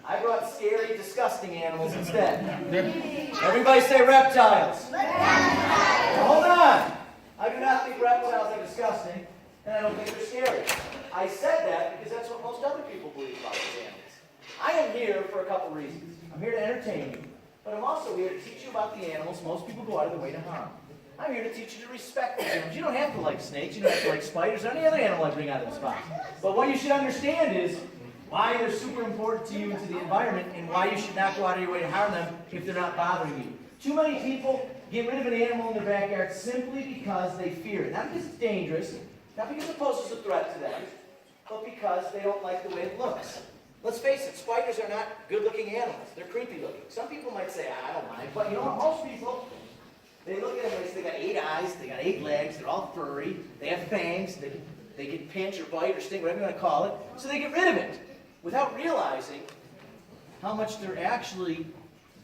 I brought scary, disgusting animals instead. Everybody say reptiles. Hold on. I do not think reptiles are disgusting, and I don't think they're scary. I said that because that's what most other people believe about these animals. I am here for a couple reasons. I'm here to entertain you, but I'm also here to teach you about the animals most people go out of their way to harm. I'm here to teach you to respect these animals. You don't have to like snakes, you don't have to like spiders, or any other animal I bring out of the spot. But what you should understand is why they're super important to you and to the environment, and why you should not go out of your way to harm them if they're not bothering you. Too many people get rid of an animal in their backyard simply because they fear it. Not because it's dangerous, not because it poses a threat to them, but because they don't like the way it looks. Let's face it, spiders are not good-looking animals. They're creepy-looking. Some people might say, I don't mind, but you know what? Most people, they look at them and they got 8 eyes, they got 8 legs, they're all furry, they have fangs, they can pinch or bite or sting, whatever you want to call it, so they get rid of it without realizing how much they're actually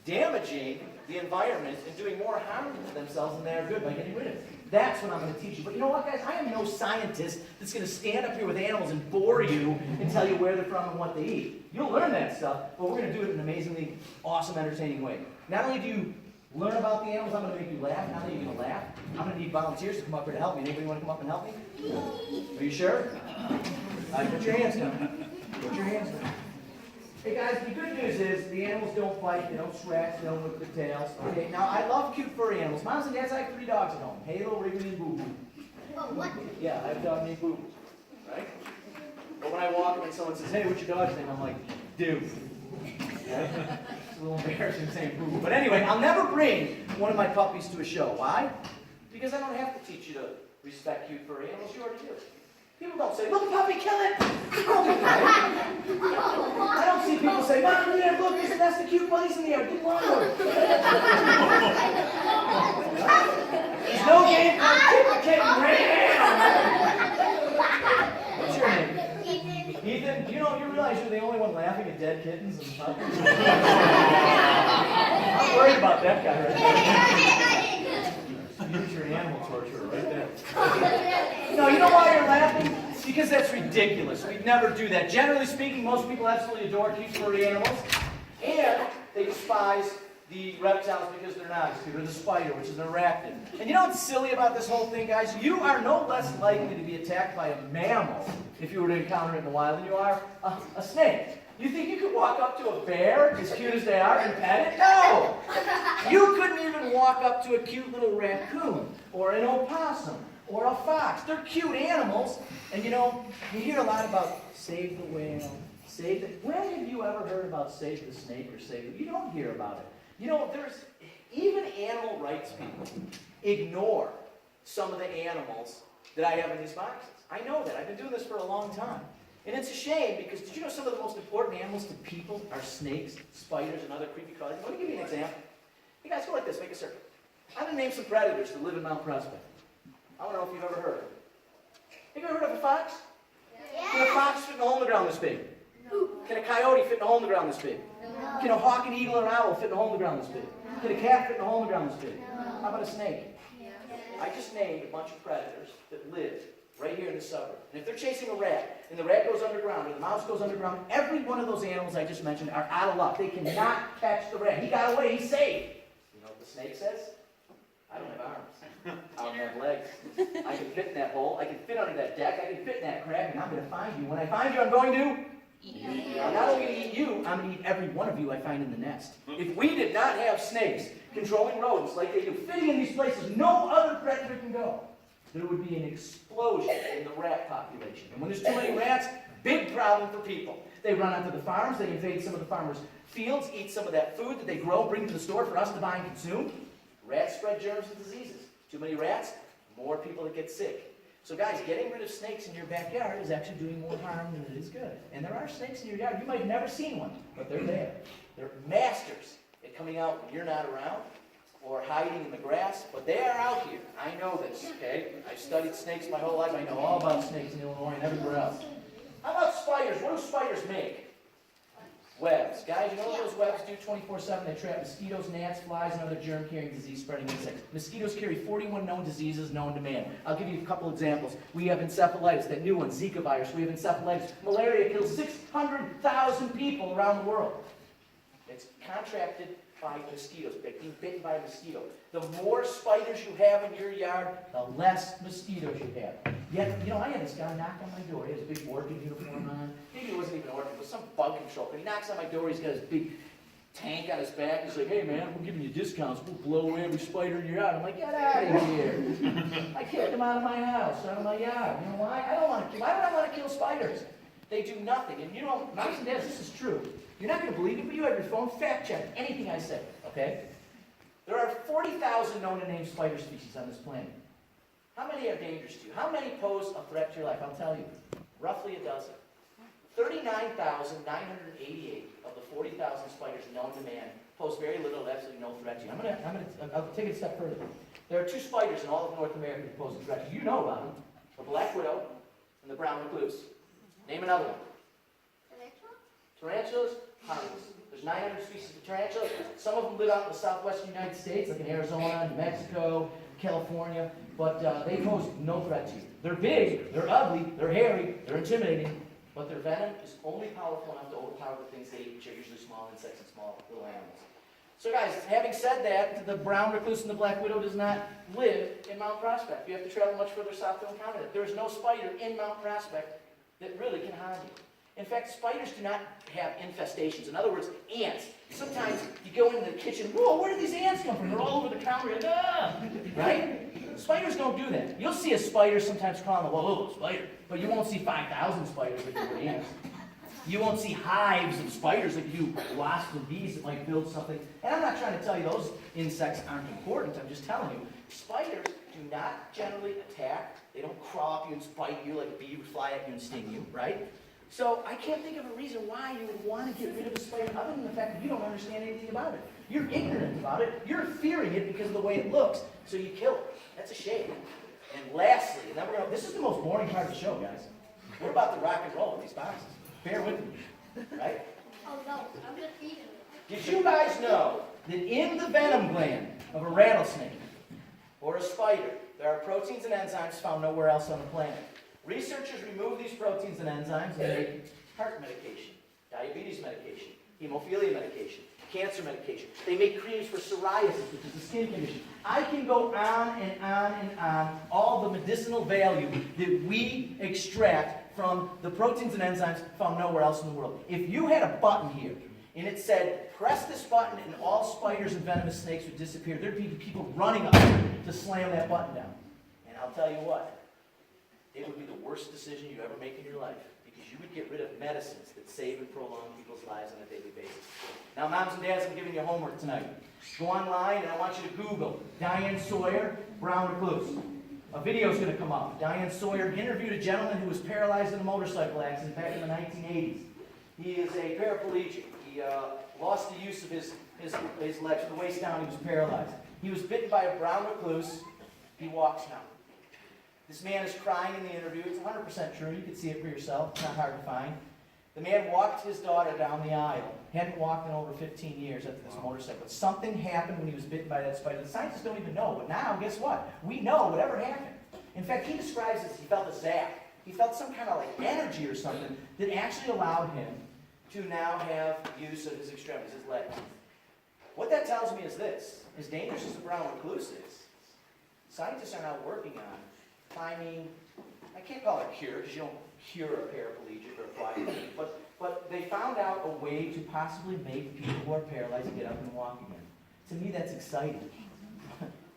damaging the environment and doing more harm to themselves than they are good by getting rid of it. That's what I'm going to teach you. But you know what, guys? I am no scientist that's going to stand up here with animals and bore you and tell you where they're from and what they eat. You'll learn that stuff, but we're going to do it in an amazingly awesome, entertaining way. Not only do you learn about the animals, I'm going to make you laugh. Not only are you going to laugh, I'm going to need volunteers to come up here to help me. Anybody want to come up and help me? Are you sure? All right, put your hands down. Put your hands down. Hey guys, the good news is the animals don't bite, they don't scratch, they don't whip their tails. Okay, now I love cute furry animals. Moms and dads, I have 3 dogs at home. Halo, Wrigley, and Boo Boo. What? Yeah, I have a dog named Boo Boo. Right? But when I walk in and someone says, hey, what's your dog's name? I'm like, dude. Okay? It's a little embarrassing saying Boo Boo. But anyway, I'll never bring one of my puppies to a show. Why? Because I don't have to teach you to respect cute furry animals. You already do. People don't say, look, puppy, kill it. I don't see people say, Mom, yeah, look, that's the cute place in the air. Get longer. There's no game for a kitten. What's your name? Ethan. Do you realize you're the only one laughing at dead kittens and puppies? I'm worried about that guy right there. You're an animal torturer right there. No, you know why you're laughing? It's because that's ridiculous. We'd never do that. Generally speaking, most people absolutely adore cute furry animals, and they despise the reptiles because they're not as cute, or the spider, which is an arachnid. And you know what's silly about this whole thing, guys? You are no less likely to be attacked by a mammal if you were to encounter it in the wild than you are a snake. You think you could walk up to a bear, as cute as they are, and pet it? No! You couldn't even walk up to a cute little raccoon, or an opossum, or a fox. They're cute animals, and you hear a lot about save the whale, save the... When have you ever heard about save the snake or save the... You don't hear about it. There's... Even animal rights people ignore some of the animals that I have in these boxes. I know that. I've been doing this for a long time. And it's a shame because did you know some of the most important animals to people are snakes, spiders, and other creepy crawlies? Let me give you an example. You guys go like this, make a circle. I'm going to name some predators that live in Mount Prospect. I don't know if you've ever heard of them. Have you ever heard of a fox? Yeah. Can a fox fit in a hole in the ground this big? No. Can a coyote fit in a hole in the ground this big? No. Can a hawk, an eagle, or an owl fit in a hole in the ground this big? Can a cat fit in a hole in the ground this big? How about a snake? I just named a bunch of predators that live right here in the suburb. And if they're chasing a rat, and the rat goes underground, or the mouse goes underground, every one of those animals I just mentioned are out of luck. They cannot catch the rat. He got away. He's safe. You know what the snake says? I don't have arms. I don't have legs. I can fit in that hole. I can fit under that deck. I can fit in that crack, and I'm going to find you. When I find you, I'm going to eat you. I'm not only going to eat you, I'm going to eat every one of you I find in the nest. If we did not have snakes controlling rodents like they do, fitting in these places no other predator can go, there would be an explosion in the rat population. And when there's too many rats, big problem for people. They run onto the farms, they invade some of the farmers' fields, eat some of that food that they grow, bring to the store for us to buy and consume. Rats spread germs and diseases. Too many rats, more people that get sick. So guys, getting rid of snakes in your backyard is actually doing more harm than it is good. And there are snakes in your yard. You might have never seen one, but they're there. They're masters at coming out when you're not around, or hiding in the grass, but they are out here. I know this, okay? I've studied snakes my whole life. I know all about snakes in Illinois and everywhere else. How about spiders? What do spiders make? Webs. Guys, you know what those webs do 24/7? They trap mosquitoes, gnats, flies, and other germ-carrying disease-spreading insects. Mosquitoes carry 41 known diseases known to man. I'll give you a couple examples. We have encephalitis, that new one, Zika virus. We have encephalitis. Malaria kills 600,000 people around the world. It's contracted by mosquitoes, being bitten by a mosquito. The more spiders you have in your yard, the less mosquitoes you have. Yet, you know, I had this guy knock on my door. He has a big orchid uniform on. Maybe it wasn't even an orchid, it was some bug control. But he knocks on my door, he's got his big tank on his back. He's like, hey man, we're giving you discounts. We'll blow away every spider in your yard. I'm like, get out of here. I kicked him out of my house, out of my yard. You know why? Why would I want to kill spiders? They do nothing. And you know, moms and dads, this is true. You're not going to believe me, but you have your phone. Fact check anything I say, okay? There are 40,000 known to name spider species on this planet. How many are dangerous to you? How many pose a threat to your life? I'll tell you. Roughly a dozen. 39,988 of the 40,000 spiders known to man pose very little, absolutely no threat to you. I'll take it a step further. There are two spiders in all of North America that pose a threat to you. You know about them. The black widow and the brown recluse. Name another one. Tarantulas, harmless. There's 900 species of tarantulas. Some of them live out in the southwestern United States, like in Arizona, New Mexico, California, but they pose no threat to you. They're big, they're ugly, they're hairy, they're intimidating, but their venom is only powerful enough to overpower the things they eat, which are usually small insects and small little animals. So guys, having said that, the brown recluse and the black widow does not live in Mount Prospect. You have to travel much further south to encounter it. There is no spider in Mount Prospect that really can harm you. In fact, spiders do not have infestations. In other words, ants. Sometimes you go into the kitchen, whoa, where do these ants come from? They're all over the counter, like, ah! Right? Spiders don't do that. You'll see a spider sometimes crawling, whoa, spider. But you won't see 5,000 spiders like you would ants. You won't see hives of spiders like you wasps and bees that might build something. And I'm not trying to tell you those insects aren't important. I'm just telling you, spiders do not generally attack. They don't crawl up you and bite you like a bee would fly at you and sting you, right? So I can't think of a reason why you would want to get rid of a spider other than the fact that you don't understand anything about it. You're ignorant about it. You're fearing it because of the way it looks, so you kill it. That's a shame. And lastly, and then this is the most boring part of the show, guys. We're about to rock and roll with these boxes. Bear with me, right? Oh no, I'm just eating it. Did you guys know that in the venom gland of a rattlesnake or a spider, there are proteins and enzymes found nowhere else on the planet? Researchers remove these proteins and enzymes and make heart medication, diabetes medication, hemophilia medication, cancer medication. They make creams for psoriasis, which is a skin condition. I can go on and on and on, all the medicinal value that we extract from the proteins and enzymes found nowhere else in the world. If you had a button here, and it said, press this button and all spiders and venomous snakes would disappear, there'd be people running up to slam that button down. And I'll tell you what, it would be the worst decision you ever make in your life, because you would get rid of medicines that save and prolong people's lives on a daily basis. Now, moms and dads, I'm giving you homework tonight. Go online, and I want you to Google Diane Sawyer, brown recluse. A video is going to come up. Diane Sawyer interviewed a gentleman who was paralyzed in a motorcycle accident back in the 1980s. He is a paraplegic. He lost the use of his legs. From the waist down, he was paralyzed. He was bitten by a brown recluse. He walks now. This man is crying in the interview. It's 100% true. You can see it for yourself. It's not hard to find. The man walked his daughter down the aisle. Hadn't walked in over 15 years after this motorcycle. Something happened when he was bitten by that spider. The scientists don't even know, but now, guess what? We know whatever happened. In fact, he describes this, he felt a zap. He felt some kind of like energy or something that actually allowed him to now have use of his extremities, his legs. What that tells me is this: as dangerous as the brown recluse is, scientists are now working on finding, I can't call it a cure, because you don't cure a paraplegic or a quadriplegic, but they found out a way to possibly make people who are paralyzed get up and walk again. To me, that's exciting.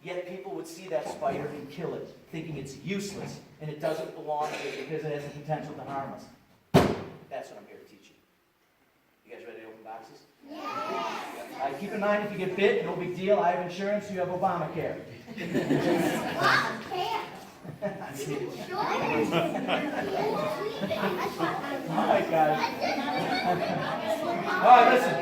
Yet people would see that spider and kill it, thinking it's useless and it doesn't belong to it because it has the potential to harm us. That's what I'm here to teach you. You guys ready to open boxes? Yes. Keep in mind, if you get bit, no big deal. I have insurance. You have Obamacare. Obamacare. All right, guys. All right, listen.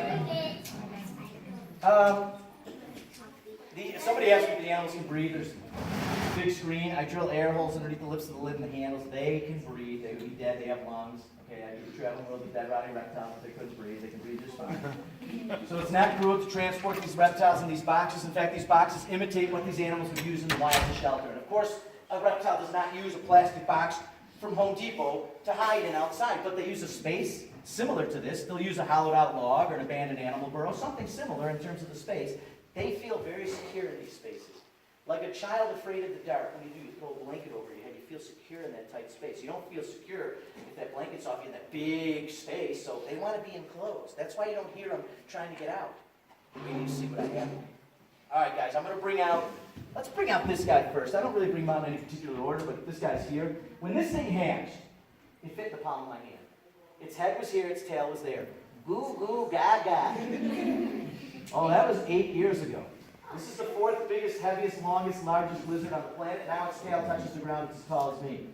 Somebody asked me if the animals can breathe. There's a big screen. I drill air holes underneath the lips of the lid and the handles. They can breathe. They would be dead. They have lungs. Okay, I could travel the world with dead rotting reptiles if they couldn't breathe. They can breathe just fine. So it's not cruel to transport these reptiles in these boxes. In fact, these boxes imitate what these animals would use in the wild to shelter. And of course, a reptile does not use a plastic box from Home Depot to hide in outside, but they use a space similar to this. They'll use a hollowed out log or an abandoned animal burrow, something similar in terms of the space. They feel very secure in these spaces. Like a child afraid of the dark, when you do, you throw a blanket over your head, you feel secure in that tight space. You don't feel secure if that blanket's off you in that big space, so they want to be enclosed. That's why you don't hear them trying to get out. We need to see what I have. All right, guys, I'm going to let's bring out this guy first. I don't really bring him out in any particular order, but this guy's here. When this thing hatched, it fit the palm of my hand. Its head was here, its tail was there. Goo, goo, gaga. Oh, that was 8 years ago. This is the fourth biggest, heaviest, longest, largest lizard on the planet. Now its tail touches the ground. It's as tall as me.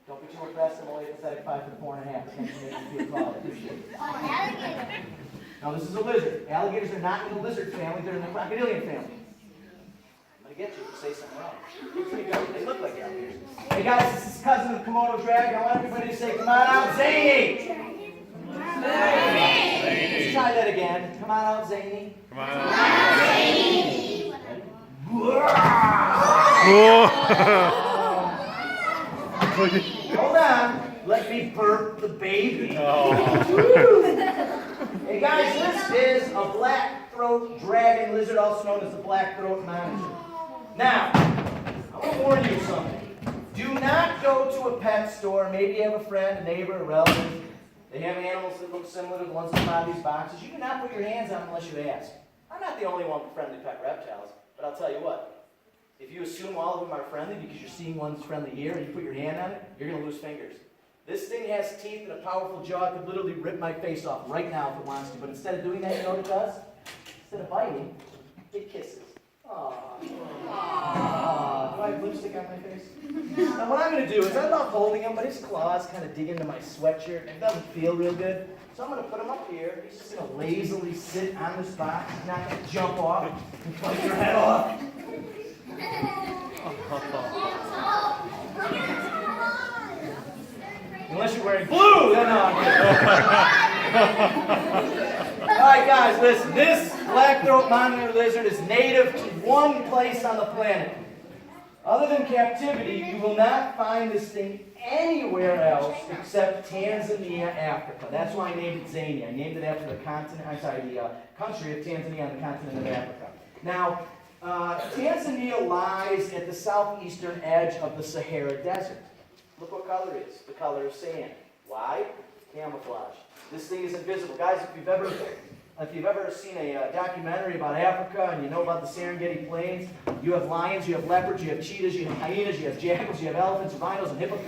Don't be too impressed. I'm only a pathetic 5'4.5". Can't make me feel tall. Oh, alligator. Now this is a lizard. Alligators are not in the lizard family. They're in the crocodilian family. I'm going to get you if you say something wrong. They look like alligators. Hey guys, this is cousin of the Komodo dragon. I want everybody to say, come on out, Zany! Let's try that again. Come on out, Zany. Come on out. Hold on. Let me burp the baby. Hey guys, this is a black throat dragon lizard, also known as the black throat monitor. Now, I want to warn you of something. Do not go to a pet store. Maybe you have a friend, a neighbor, a relative. They have animals that look similar to the ones that come in these boxes. You do not put your hands on them unless you ask. I'm not the only one with friendly pet reptiles, but I'll tell you what. If you assume all of them are friendly because you're seeing one's friendly here and you put your hand on it, you're going to lose fingers. This thing has teeth and a powerful jaw. It could literally rip my face off right now if it wants to. But instead of doing that, you know what it does? Instead of biting, it kisses. Aww. Aww. Do I have lipstick on my face? Now what I'm going to do is, I love holding him, but his claws kind of dig into my sweatshirt. And it doesn't feel real good. So I'm going to put him up here. He's just going to lazily sit on this box. He's not going to jump off and bite your head off. Unless you're wearing blue, then no, I'm kidding. Alright guys, listen. This black throat monitor lizard is native to one place on the planet. Other than captivity, you will not find this thing anywhere else except Tanzania, Africa. That's why I named it Zany. I named it after the country of Tanzania on the continent of Africa. Now, Tanzania lies at the southeastern edge of the Sahara Desert. Look what color it is. The color of sand. Why? Camouflage. This thing is invisible. Guys, if you've ever seen a documentary about Africa and you know about the Serengeti Plains, you have lions, you have leopards, you have cheetahs, you have hyenas, you have jackals, you have elephants, rhinos, and hippos.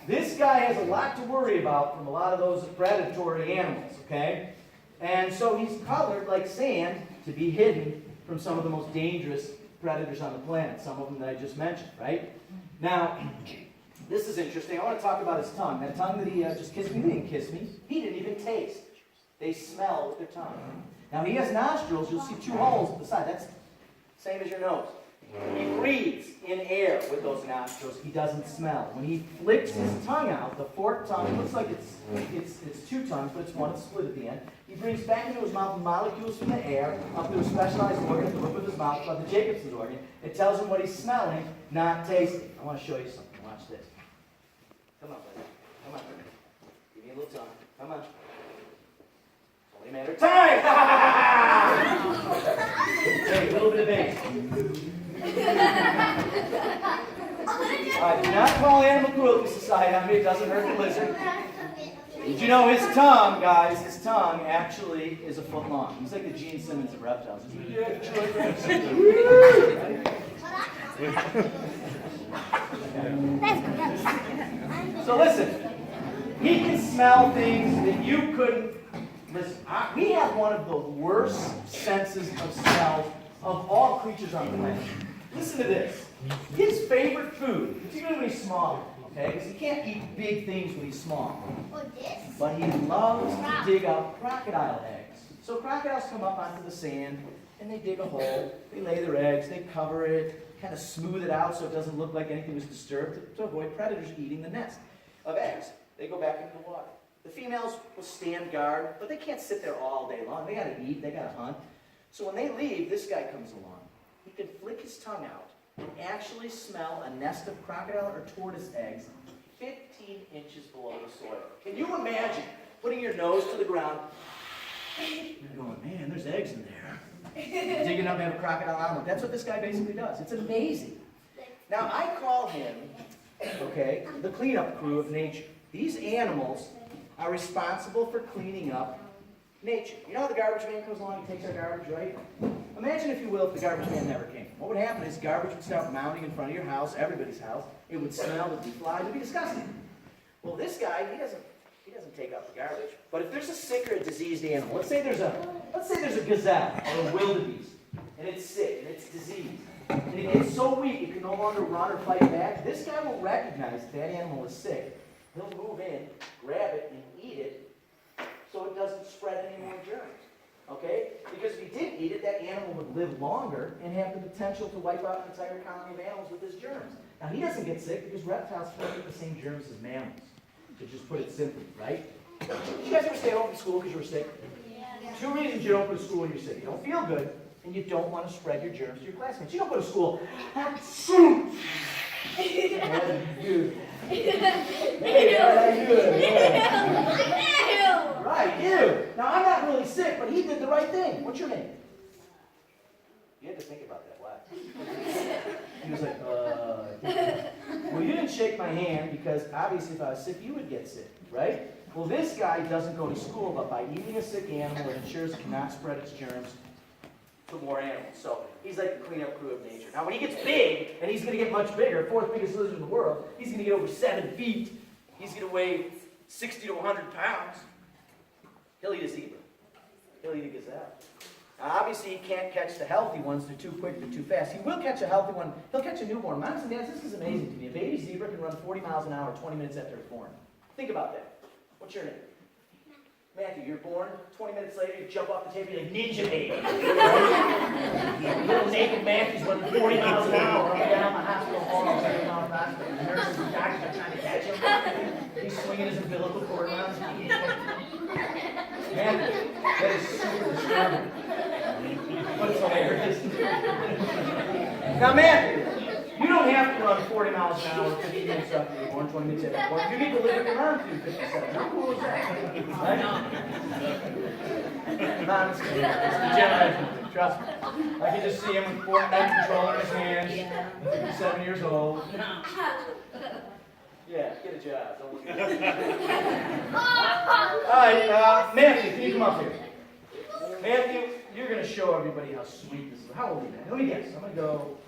This guy has a lot to worry about from a lot of those predatory animals, okay? And so he's colored like sand to be hidden from some of the most dangerous predators on the planet, some of them that I just mentioned, right? Now, this is interesting. I want to talk about his tongue. That tongue that he just kissed me, he didn't kiss me. He didn't even taste. They smell with their tongue. Now, he has nostrils. You'll see two holes at the side. That's the same as your nose. He breathes in air with those nostrils. He doesn't smell. When he flicks his tongue out, the forked tongue, it looks like it's two tongues, but it's one. It's split at the end. He brings back into his mouth molecules from the air up to a specialized organ at the roof of his mouth called the Jacobson's organ. It tells him what he's smelling, not tasting. I want to show you something. Watch this. Come on, buddy. Come on. Give me a little tongue. Come on. Only a matter of time! Hey, a little bit of bass. Do not call Animal Cruelty Society on me. It doesn't hurt the lizard. Did you know his tongue, guys, his tongue actually is a foot long. He's like the Gene Simmons of reptiles. So listen, he can smell things that you couldn't. Listen, we have one of the worst senses of smell of all creatures on the planet. Listen to this. His favorite food, particularly when he's small, okay, because he can't eat big things when he's small, but he loves to dig up crocodile eggs. So crocodiles come up onto the sand, and they dig a hole, they lay their eggs, they cover it, kind of smooth it out so it doesn't look like anything was disturbed to avoid predators eating the nest of eggs. They go back into the water. The females will stand guard, but they can't sit there all day long. They got to eat, they got to hunt. So when they leave, this guy comes along. He can flick his tongue out and actually smell a nest of crocodile or tortoise eggs 15 inches below the soil. Can you imagine putting your nose to the ground? You're going, man, there's eggs in there. Digging up and have a crocodile on them. That's what this guy basically does. It's amazing. Now, I call him, okay, the cleanup crew of nature. These animals are responsible for cleaning up nature. You know how the garbage man comes along and takes our garbage, right? Imagine, if you will, if the garbage man never came. What would happen is garbage would start mounting in front of your house, everybody's house. It would smell, it would be flies, it would be disgusting. Well, this guy, he doesn't take out the garbage. But if there's a sick or a diseased animal, let's say there's a gazelle or a wildebeest, and it's sick and it's diseased, and it gets so weak it can no longer run or fight back, this guy will recognize that animal is sick. He'll move in, grab it, and eat it, so it doesn't spread any more germs. Okay? Because if he didn't eat it, that animal would live longer and have the potential to wipe out an entire colony of animals with his germs. Now, he doesn't get sick because reptiles don't get the same germs as mammals. To just put it simply, right? You guys ever stay home from school because you were sick? Yeah. 2 reasons you don't go to school when you're sick. You don't feel good, and you don't want to spread your germs to your classmates. You don't go to school. Hey, right, you. Now, I'm not really sick, but he did the right thing. What's your name? You had to think about that. Why? He was like, well, you didn't shake my hand because obviously if I was sick, you would get sick, right? Well, this guy doesn't go to school, but by eating a sick animal, it ensures it cannot spread its germs to more animals. So he's like the cleanup crew of nature. Now, when he gets big, and he's going to get much bigger, 4th biggest lizard in the world, he's going to get over 7 feet. He's going to weigh 60 to 100 pounds. He'll eat a zebra. He'll eat a gazelle. Now, obviously, he can't catch the healthy ones. They're too quick, they're too fast. He will catch a healthy one. He'll catch a newborn. Moms and dads, this is amazing to me. A baby zebra can run 40 miles an hour 20 minutes after it's born. Think about that. What's your name? Matthew. You're born. 20 minutes later, you jump off the table, you're like Ninja Baby. Right? Little naked Matthew's running 40 miles an hour up and down the hospital hall. The nurses and doctors are trying to catch him. He's swinging his umbilical cord around his knee. Matthew, that is super disturbing. But it's hilarious. Now, Matthew, you don't have to run 40 miles an hour 15 minutes after you're born, 20 minutes after you're born. You need to live and learn to 57. How cool is that? Right? No, it's the generation thing, trust me. I can just see him with 4-9 controller in his hand, 57 years old. Yeah, get a job. Don't look at it. All right, Matthew, can you come up here? Matthew, you're going to show everybody how sweet this is. How old are you, man? Let me guess. I'm going to go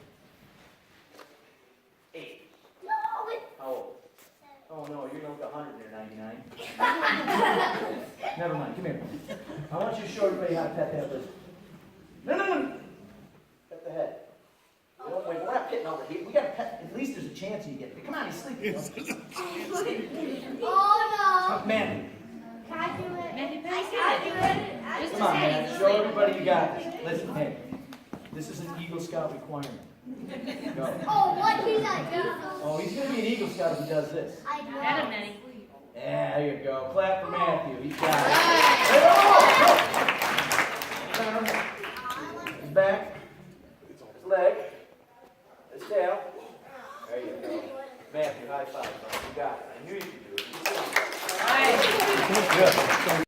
8. No, How old? Oh, no, you're going to go 100 there, 99. Never mind. Come here. I want you to show everybody how to pet that lizard. No. Pet the head. Wait, we're not petting over here. We got to pet. At least there's a chance you get it. Come on, he's sleeping. Oh, no. Matthew. Can I do it? I can't do it. Come on, man. Show everybody you got this. Listen, hey. This is an Eagle Scout requirement. Go. Oh, what? He's not good. Oh, he's going to be an Eagle Scout if he does this. I know. Adam, Manny. Yeah, there you go. Clap for Matthew. He's got it. His back.